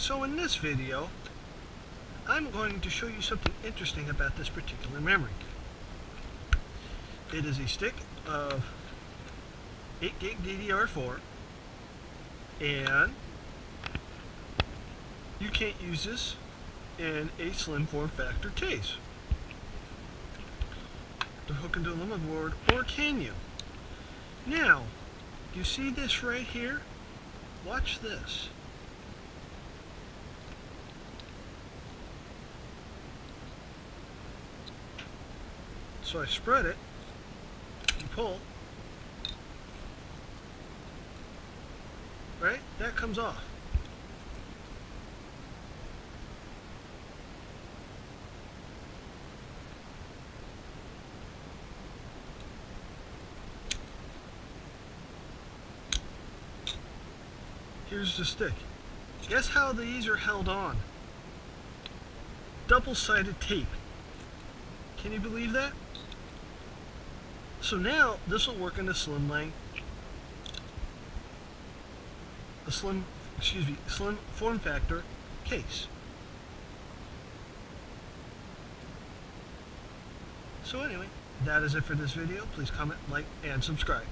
So in this video, I'm going to show you something interesting about this particular memory. It is a stick of 8 gig DDR4, and you can't use this in a slim form factor case to hook into a limited board, or can you? Now, you see this right here? Watch this. So I spread it, you pull, right? That comes off. Here's the stick. Guess how these are held on? Double-sided tape. Can you believe that? So now this will work in a slim form factor case. So anyway, that is it for this video. Please comment, like, and subscribe.